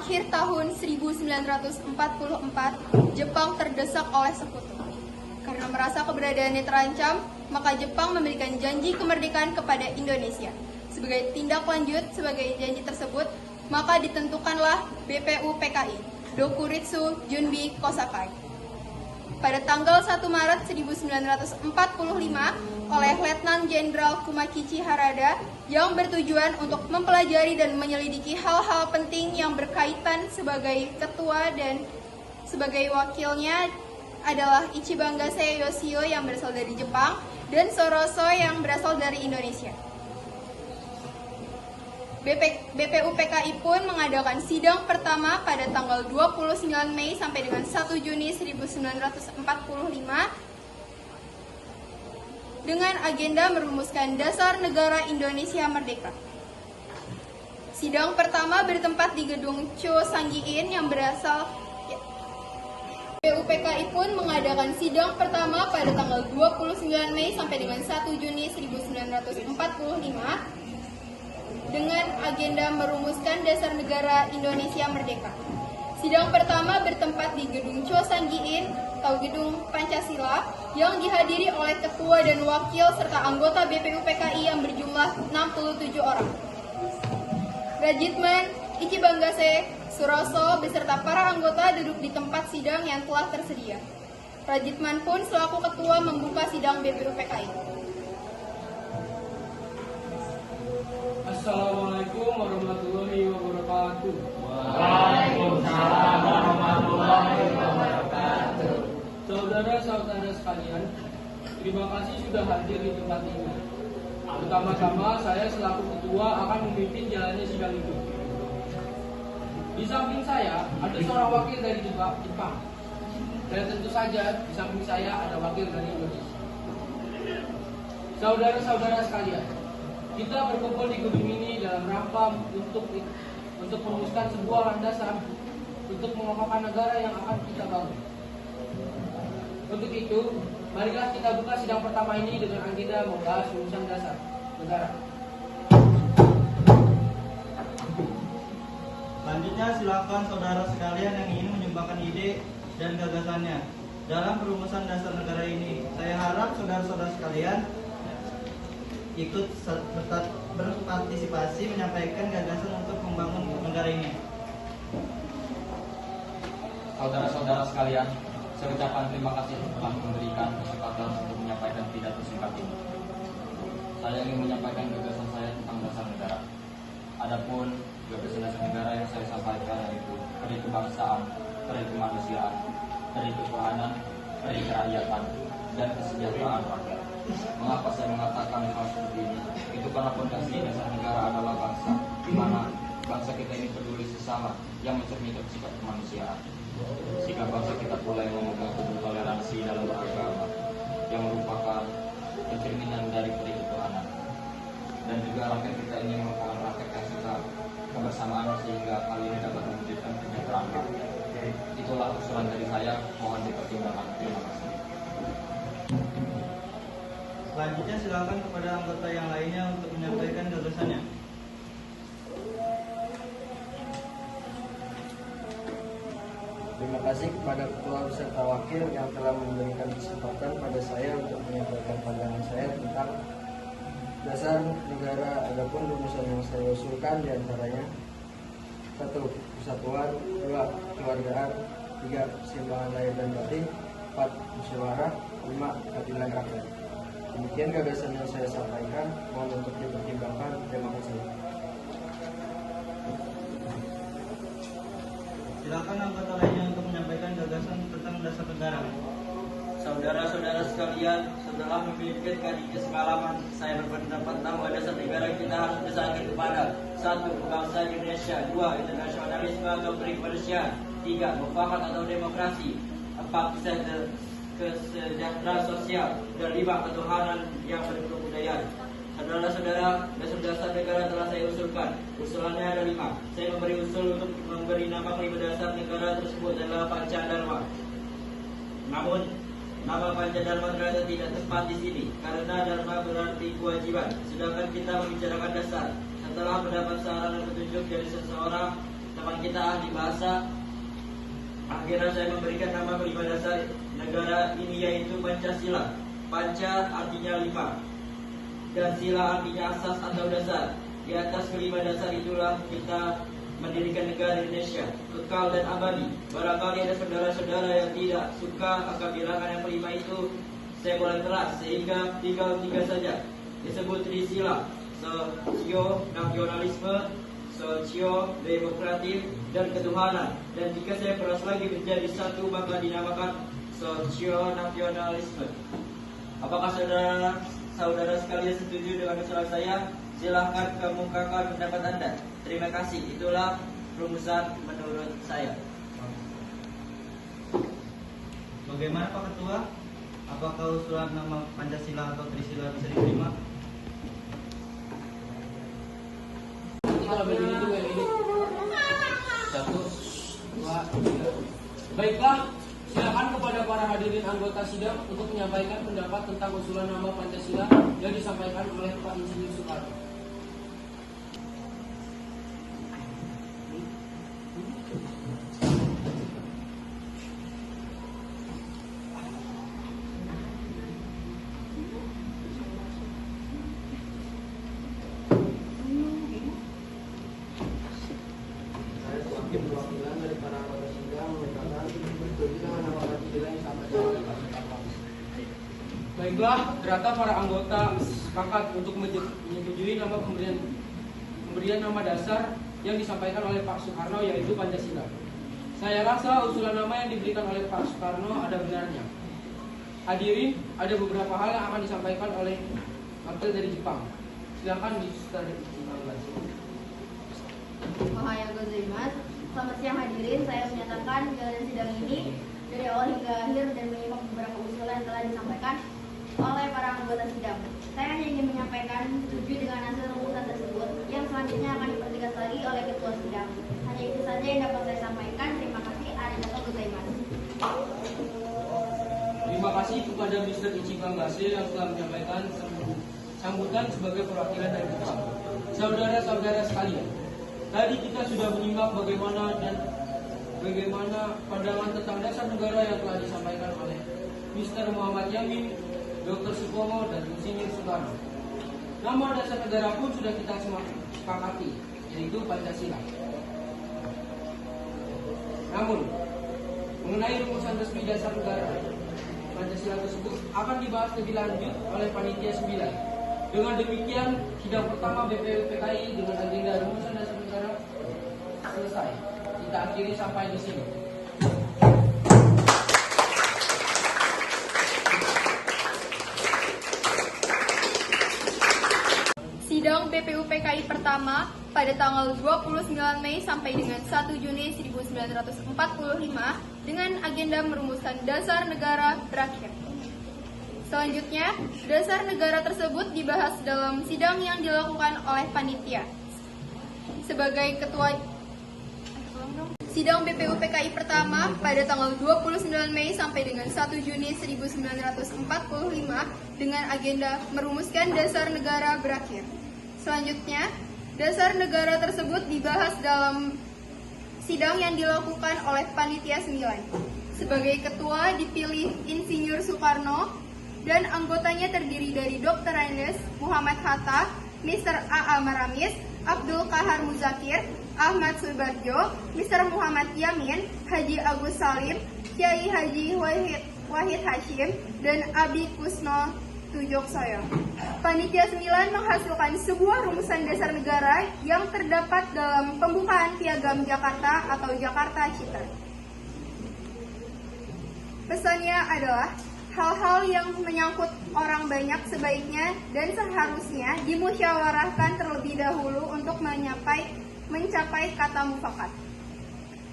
akhir tahun 1944, Jepang terdesak oleh sekutu. Karena merasa keberadaannya terancam, maka Jepang memberikan janji kemerdekaan kepada Indonesia. Sebagai tindak lanjut sebagai janji tersebut, maka ditentukanlah BPUPKI, Dokuritsu Junbi Kosakai. Pada tanggal 1 Maret 1945 oleh Letnan Jenderal Kumakichi Harada yang bertujuan untuk mempelajari dan menyelidiki hal-hal penting yang berkaitan sebagai ketua dan sebagai wakilnya adalah Ichibangase Yoshio yang berasal dari Jepang dan Soroso yang berasal dari Indonesia. BPUPKI pun mengadakan sidang pertama pada tanggal 29 Mei sampai dengan 1 Juni 1945 dengan agenda merumuskan dasar negara Indonesia Merdeka. Sidang pertama bertempat di gedung Cho Sanggiin yang berasal BPUPKI pun mengadakan sidang pertama pada tanggal 29 Mei sampai dengan 1 Juni 1945 dengan agenda merumuskan dasar negara Indonesia Merdeka. Sidang pertama bertempat di gedung Cho Sanggiin atau gedung Pancasila yang dihadiri oleh ketua dan wakil serta anggota BPUPKI yang berjumlah 67 orang. Rajitman, Ichibangase, Suroso beserta para anggota duduk di tempat sidang yang telah tersedia. Rajitman pun selaku ketua membuka sidang BPUPKI. Assalamualaikum warahmatullahi wabarakatuh. Waalaikumsalam warahmatullahi wabarakatuh. Saudara-saudara sekalian, terima kasih sudah hadir di tempat ini. Pertama-tama saya selaku ketua akan memimpin jalannya sidang itu. Di samping saya ada seorang wakil dari Jepang. Dan tentu saja di samping saya ada wakil dari Indonesia. Saudara-saudara sekalian, kita berkumpul di gedung ini dalam rangka untuk merumuskan sebuah landasan untuk mengokohkan negara yang akan kita bangun. Untuk itu, marilah kita buka sidang pertama ini dengan agenda membahas rumusan dasar negara. Selanjutnya silakan saudara sekalian yang ingin menyumbangkan ide dan gagasannya dalam perumusan dasar negara ini. Saya harap saudara-saudara sekalian ikut berpartisipasi menyampaikan gagasan untuk membangun negara ini. Saudara-saudara sekalian, saya ucapkan terima kasih telah memberikan kesempatan untuk menyampaikan pidato singkat ini. Saya ingin menyampaikan gagasan saya tentang dasar negara. Adapun gagasan dasar negara yang saya sampaikan yaitu peri kebangsaan, peri kemanusiaan, peri ketuhanan, peri kerakyatan, dan kesejahteraan rakyat. Mengapa saya mengatakan hal seperti ini? Itu karena fondasi dasar negara adalah bangsa, di mana bangsa kita ini peduli sesama yang mencerminkan sikap kemanusiaan. Sikap bangsa kita pula yang memegang teguh toleransi dalam beragama, yang merupakan pencerminan dari peri ketuhanan. Dan juga rakyat kita ini merupakan rakyat yang suka kebersamaan sehingga hal ini dapat mewujudkan kesejahteraan rakyat. Itulah usulan dari saya, mohon dipertimbangkan. Terima kasih. Selanjutnya silakan kepada anggota yang lainnya untuk menyampaikan gagasannya. Terima kasih kepada ketua beserta wakil yang telah memberikan kesempatan pada saya untuk menyampaikan pandangan saya tentang dasar negara. Adapun rumusan yang saya usulkan diantaranya: 1. Persatuan, 2. Keluargaan, 3. Keseimbangan lahir dan batin, 4. Musyawarah, 5. Keadilan rakyat. Demikian gagasan yang saya sampaikan, mohon untuk dipertimbangkan. Terima kasih. Silakan anggota lainnya untuk menyampaikan gagasan tentang dasar negara. Saudara-saudara sekalian, setelah memiliki kajian pengalaman, saya berpendapat bahwa dasar negara kita harus bersandar kepada 1. Bangsa Indonesia, 2. Internasionalisme atau kemanusiaan, 3. Mufakat atau demokrasi, 4. Kesejahteraan sosial, dan 5. Ketuhanan yang berkebudayaan. Saudara-saudara, dasar negara telah saya usulkan. Usulannya ada 5. Saya memberi usul untuk memberi nama kelima dasar negara tersebut adalah Pancadharma. Namun, nama Pancadharma ternyata tidak tepat di sini karena dharma berarti kewajiban. Sedangkan kita membicarakan dasar. Setelah mendapat saran dan petunjuk dari seseorang teman kita kita ahli bahasa. Akhirnya saya memberikan nama kelima dasar negara ini, yaitu Pancasila. Panca artinya 5 dan sila artinya asas atau dasar. Di atas kelima dasar itulah kita mendirikan negara Indonesia, kekal dan abadi. Barangkali ada saudara-saudara yang tidak suka akan bilangan yang kelima itu, saya boleh keras, sehingga tinggal 3 saja. Disebut Trisila: sosio-nasionalisme, sosio-demokratif, dan ketuhanan. Dan jika saya peras lagi menjadi 1, maka dinamakan sosio-nasionalisme. Apakah saudara sekalian setuju dengan usulan saya? Silahkan kemukakan pendapat Anda. Terima kasih. Itulah rumusan menurut saya. Bagaimana Pak Ketua? Apakah usulan nama Pancasila atau Trisila bisa diterima? Kalau begini juga ini. 1, 2, 3. Baiklah, silakan kepada para hadirin anggota sidang untuk menyampaikan pendapat tentang usulan nama Pancasila yang disampaikan oleh Pak Insinyur Soekarno. Saya sebagai perwakilan dari para anggota sidang menyatakan setuju dengan nama Pancasila yang disampaikan oleh Pak Soekarno. Baiklah, ternyata para anggota sepakat untuk menyetujui nama pemberian nama dasar yang disampaikan oleh Pak Soekarno, yaitu Pancasila. Saya rasa usulan nama yang diberikan oleh Pak Soekarno ada benarnya. Hadirin, ada beberapa hal yang akan disampaikan oleh wakil dari Jepang. Silakan Mr. Ichiban-Bashi. Ohayou gozaimasu. Selamat siang hadirin, saya menyatakan jalannya sidang ini dari awal hingga akhir dan menyimak beberapa usulan yang telah disampaikan oleh para anggota sidang. Saya hanya ingin menyampaikan setuju dengan hasil rumusan tersebut yang selanjutnya akan dipertegas lagi oleh ketua sidang. Hanya itu saja yang dapat saya sampaikan. Terima kasih. Arigatou gozaimasu. Terima kasih kepada Mr. Ichiban-Bashi yang telah menyampaikan sambutan sebagai perwakilan dari Jepang. Saudara-saudara sekalian, tadi kita sudah menyimak bagaimana pandangan tentang dasar negara yang telah disampaikan oleh Mr. Muhammad Yamin, Dr. Supomo, dan Insinyur Soekarno. Nama dasar negara pun sudah kita sepakati, yaitu Pancasila. Namun, mengenai rumusan resmi dasar negara Pancasila tersebut akan dibahas lebih lanjut oleh Panitia 9. Dengan demikian, sidang pertama BPUPKI dengan agenda rumusan dasar negara selesai. Kita akhiri sampai di sini. Sidang BPUPKI pertama pada tanggal 29 Mei sampai dengan 1 Juni 1945 dengan agenda merumuskan dasar negara berakhir. Selanjutnya, dasar negara tersebut dibahas dalam sidang yang dilakukan oleh panitia. Sebagai ketua sidang BPUPKI pertama pada tanggal 29 Mei sampai dengan 1 Juni 1945 dengan agenda merumuskan dasar negara berakhir. Selanjutnya, dasar negara tersebut dibahas dalam sidang yang dilakukan oleh Panitia 9. Sebagai ketua dipilih Insinyur Soekarno dan anggotanya terdiri dari Dr. Andes, Muhammad Hatta, Mr. A.A. Maramis, Abdul Kahar Muzakir, Ahmad Subarjo, Mr. Muhammad Yamin, Haji Agus Salim, Kiai Haji Wahid Hashim, dan Abi Kusno Tujoksoyo. Panitia 9 menghasilkan sebuah rumusan dasar negara yang terdapat dalam pembukaan Piagam Jakarta atau Jakarta Charter. Pesannya adalah hal-hal yang menyangkut orang banyak sebaiknya dan seharusnya dimusyawarahkan terlebih dahulu untuk mencapai kata mufakat,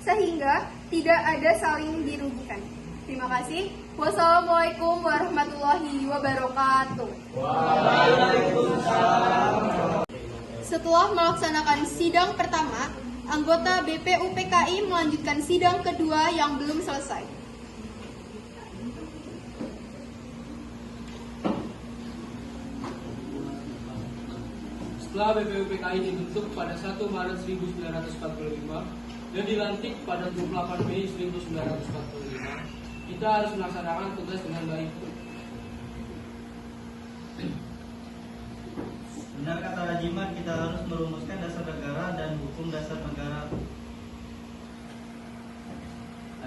sehingga tidak ada saling dirugikan. Terima kasih. Wassalamualaikum warahmatullahi wabarakatuh. Setelah melaksanakan sidang pertama, anggota BPUPKI melanjutkan sidang kedua yang belum selesai. Setelah BPUPKI dibentuk pada 1 Maret 1945, dan dilantik pada 28 Mei 1945, kita harus melaksanakan tugas dengan baik. Benar kata Rajiman, kita harus merumuskan dasar negara dan hukum dasar negara.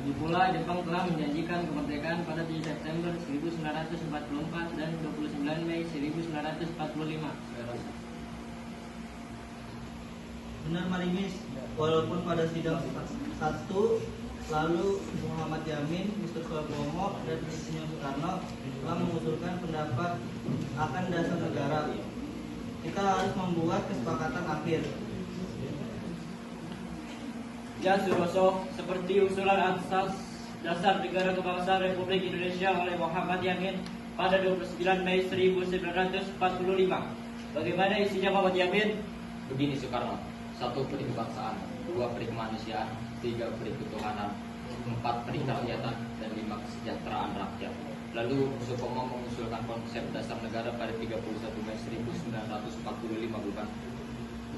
Lagi pula, Jepang telah menjanjikan kemerdekaan pada 7 September 1944 dan 29 Mei 1945. Benar Marimis, walaupun pada sidang 1 lalu Muhammad Yamin, Mr. Suartomo, dan Insinyur Soekarno telah mengusulkan pendapat akan dasar negara, kita harus membuat kesepakatan akhir. Ya Suroso, seperti usulan asas dasar negara kebangsaan Republik Indonesia oleh Muhammad Yamin pada 29 Mei 1945. Bagaimana isinya Muhammad Yamin? Begini Soekarno, 1 peri kebangsaan, 2 peri kemanusiaan, 3 peri ketuhanan, 4 peri kerakyatan, dan 5 kesejahteraan rakyat. Lalu Supomo mengusulkan konsep dasar negara pada 31 Mei 1945, bukan?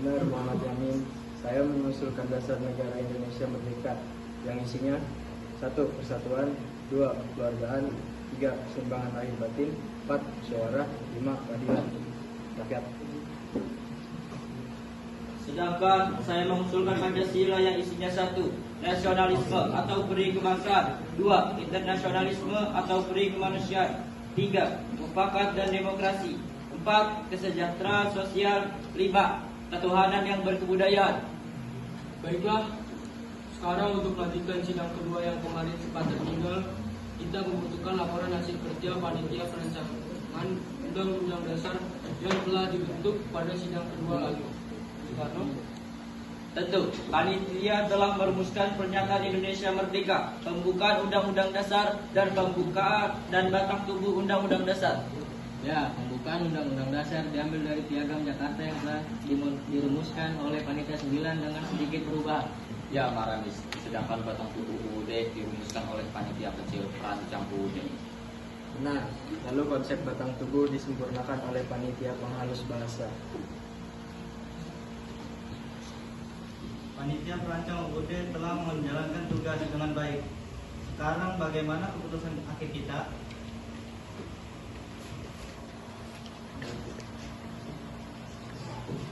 Benar Muhammad Yamin, saya mengusulkan dasar negara Indonesia merdeka yang isinya 1. Persatuan, 2. Kekeluargaan, 3. Keseimbangan lahir batin, 4. Musyawarah, 5. Keadilan rakyat. Sedangkan saya mengusulkan Pancasila yang isinya 1. Nasionalisme atau peri kebangsaan, 2. Internasionalisme atau peri kemanusiaan, 3. Mufakat dan demokrasi, 4. Kesejahteraan sosial, 5. Ketuhanan yang berkebudayaan. Baiklah, sekarang untuk melanjutkan sidang kedua yang kemarin sempat tertinggal, kita membutuhkan laporan hasil kerja panitia perancangan Undang-Undang Dasar yang telah dibentuk pada sidang kedua lalu. Soekarno? Tentu, panitia telah merumuskan pernyataan Indonesia Merdeka, pembukaan Undang-Undang Dasar, dan pembukaan dan batang tubuh Undang-Undang Dasar. Ya, pembukaan Undang-Undang Dasar diambil dari Piagam Jakarta yang telah dirumuskan oleh Panitia 9 dengan sedikit perubahan. Ya Maramis, sedangkan batang tubuh UUD dirumuskan oleh panitia kecil perancang UUD. Nah, lalu konsep batang tubuh disempurnakan oleh panitia penghalus bahasa. Panitia perancang UUD telah menjalankan tugas dengan baik. Sekarang bagaimana keputusan akhir kita?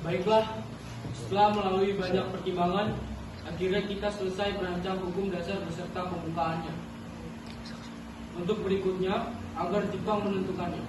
Baiklah, setelah melalui banyak pertimbangan, akhirnya kita selesai merancang hukum dasar beserta pembukaannya. Untuk berikutnya, agar Jepang menentukannya.